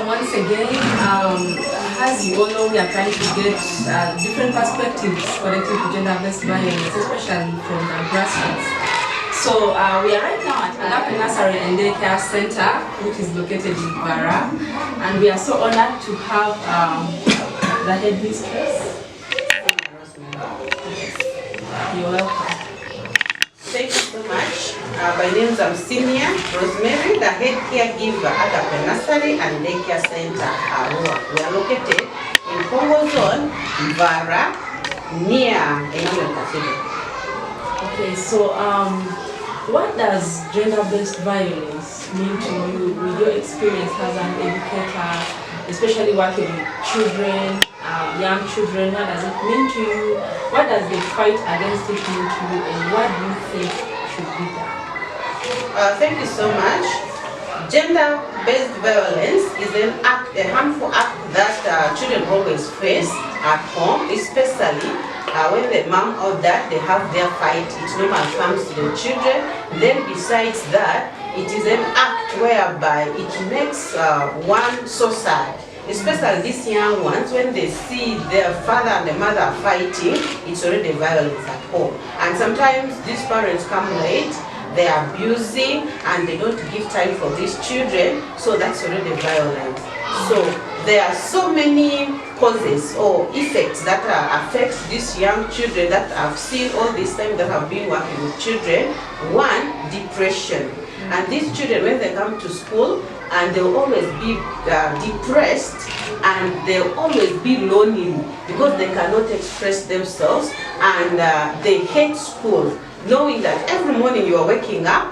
welcome once again. As you all know, we are trying to get different perspectives connected to gender-based violence, especially from the grassroots. So we are right now at Agape Nursery and Daycare Center, which is located in Vurra, and we are so honored to have the headmistress. You're welcome. Thank you so much. My name is Sinia Rosemary, the Headcare Giver at Agape Nursery and Daycare Center, Arua. We are located in Congo Zone, Vurra, near Nyoo. Okay, so what does gender-based violence mean to you with your experience as an educator, especially working with children, young children? What does it mean to you? What does the fight against it mean to you, and what do you think should be done? Thank you so much. Gender-based violence is a harmful act that children always face at home, especially when the mom or dad, they have their fight. It normally comes to the children. Then besides that, it is an act whereby it makes one so sad. Especially these young ones, when they see their father and the mother fighting, it's already violence at home. And sometimes these parents come late, they are abusing, and they don't give time for these children, so that's already violence. So there are so many causes or effects that affect these young children that I've seen all this time that I've been working with children. One, depression. And these children, when they come to school, and they'll always be depressed, and they'll always be lonely because they cannot express themselves, and they hate school, knowing that every morning you are waking up,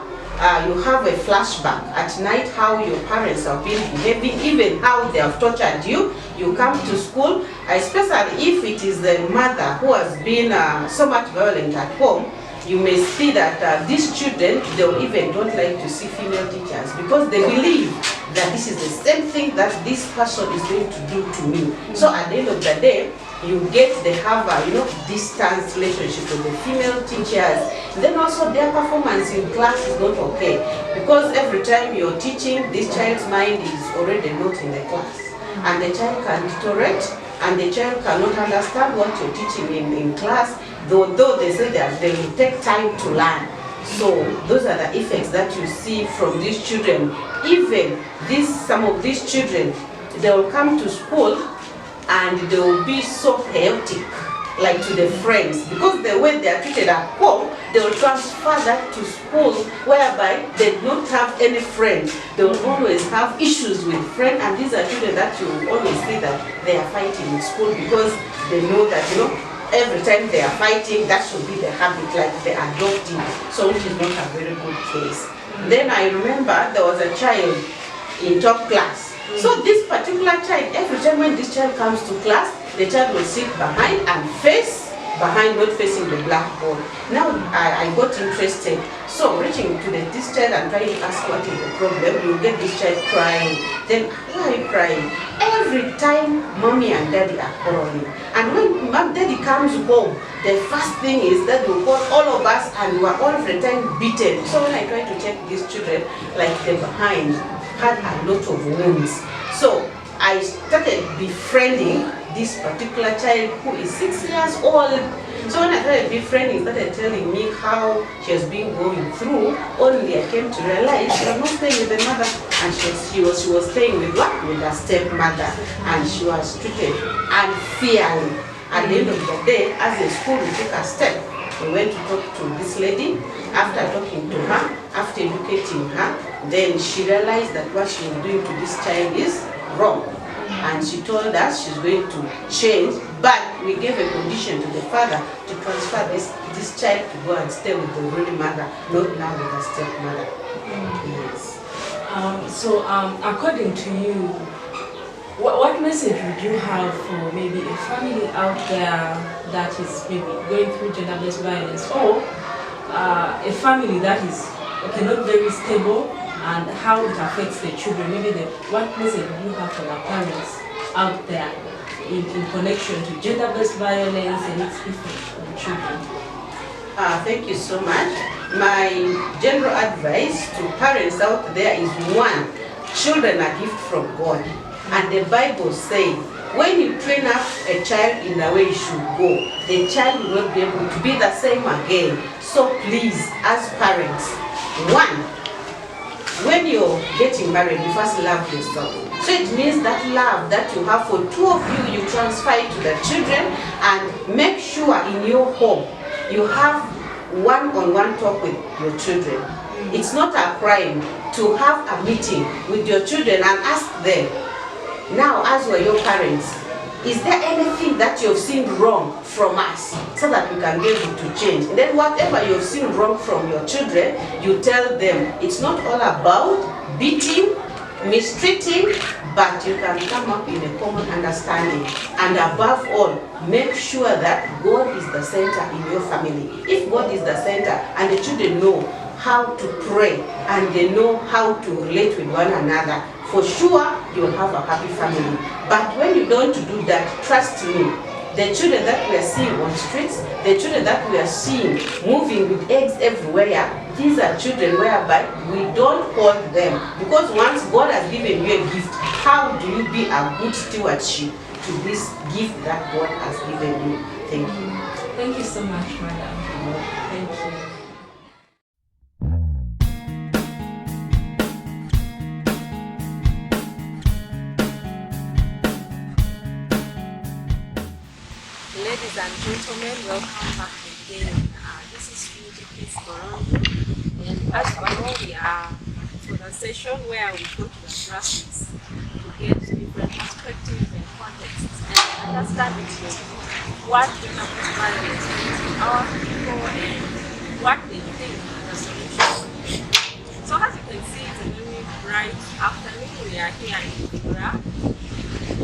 you have a flashback at night how your parents have been behaving, even how they have tortured you. You come to school, especially if it is the mother who has been so much violent at home. You may see that these children, they even don't like to see female teachers because they believe that this is the same thing that this person is going to do to me. So at the end of the day, they have a distance relationship with the female teachers. Then also their performance in class is not okay because every time you're teaching, this child's mind is already not in the class, and the child can deteriorate, and the child cannot understand what you're teaching in class, though they say that they will take time to learn. So those are the effects that you see from these children. Even some of these children, they will come to school and they will be so chaotic, like to the friends, because the way they are treated at home, they will transfer that to school, whereby they do not have any friends. They will always have issues with friends, and these are children that you will always see that they are fighting in school because they know that every time they are fighting, that should be the habit, like they adopt it, so which is not a very good case. Then I remember there was a child in top class. So this particular child, every time when this child comes to class, the child will sit behind and face behind, not facing the blackboard. Now I got interested, so reaching to this child and trying to ask what is the problem. You get this child crying. Then why are you crying? Every time mommy and daddy are quarreling, and when daddy comes home, the first thing is that we call all of us, and we are all every time beaten. So when I try to check these children, like the behind had a lot of wounds. So I started befriending this particular child who is 6 years old. So when I started befriending, started telling me how she has been going through. Only I came to realize she was not staying with the mother, and she was staying with what? With her stepmother, and she was treated unfairly. At the end of the day, as a school, we took a step. We went to talk to this lady. After talking to her, after educating her, then she realized that what she was doing to this child is wrong. And she told us she's going to change, but we gave a condition to the father to transfer this child to go and stay with the real mother, not now with her stepmother. Yes. So according to you, what message would you have for maybe a family out there that is maybe going through gender-based violence, or a family that is not very stable, and how it affects the children? Maybe what message do you have for the parents out there in connection to gender-based violence and its effect on children? Thank you so much. My general advice to parents out there is, one, children are a gift from God, And the Bible says, when you train up a child in the way he should go, the child will not be able to be the same again. So please, as parents, one, when you're getting married, you first love yourself. So it means that love that you have for two of you, you transfer it to the children, and make sure in your home you have one-on-one talk with your children. It's not a crime to have a meeting with your children and ask them, now as we're your parents, is there anything that you've seen wrong from us, so that we can be able to change? And then whatever you've seen wrong from your children, you tell them. It's not all about beating, mistreating, but you can come up in a common understanding. And above all, make sure that God is the center in your family. If God is the center and the children know how to pray and they know how to relate with one another, for sure you'll have a happy family. But when you don't do that, trust me, the children that we are seeing on streets, the children that we are seeing moving with eggs everywhere, these are children whereby we don't hold them. Because once God has given you a gift, how do you be a good stewardship to this gift that God has given you? Thank you. Thank you so much, Madam. Thank you. Ladies and gentlemen, welcome back again. This is Vurra Sub, and as you know, we are for the session where we go to the grassroots to get different perspectives and contexts and understand what the numbers value to our people and what they think are the solutions. So as you can see, it's a very bright afternoon. We are here in Vurra.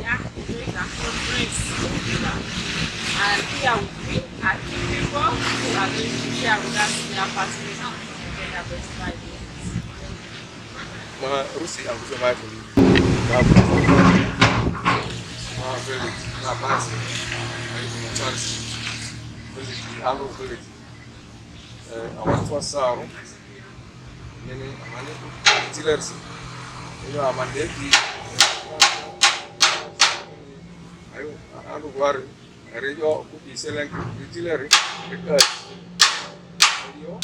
Yeah, enjoying the conference in Vurra. And here with me are two people who are going to share with us their perspective on gender-based violence. Rusi Anguzu Rejo kupi seleng ditileri dekat radio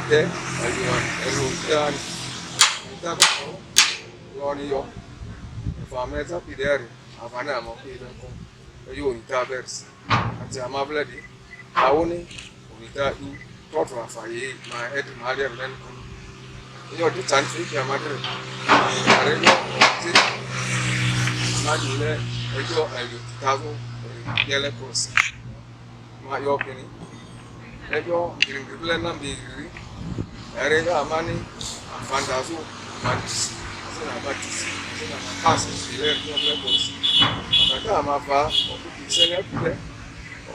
de dan kita ko loni yo fameza pideri afana mo pide ko yo intabers ati amabladi awoni unita du toto afaye ma ed maler len ko yo di chanfi ya madre rejo majule Ejo ayo tazo yele kosi ma yo kini ejo ngirngirle na mbiri erega amani fandazo matis sina matis sina pasi ile ndio kosi kaka amafa okisene kule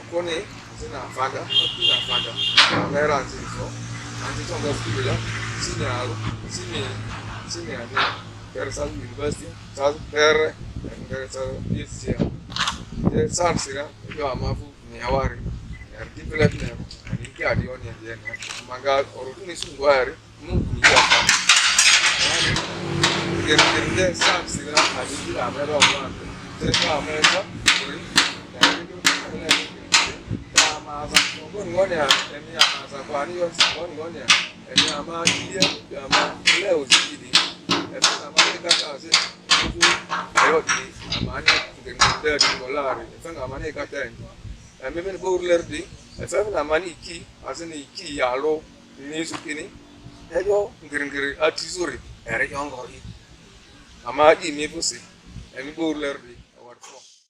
okoni sina fanda okina fanda mera nzizo antizo ngafibila Sinia Vurra Sub University per this year. The Sarsira, you are Mafu, Niawari, and development, and in Cardion and Mangal or Niswari, Mukia. Getting the Sarsira, I did a matter of one. Take America, Gonia, and Yazapani, Gonia, and Yama, Yama, Leo, and America. Ayo di amane dengan $30. Efenga amane kata ini. Mimi bouler di. Efenga amane iki, asini iki yalo ni sukini. Ayo ngiri atizuri. Ere yongori. Amadi mi fusi. Mimi bouler di.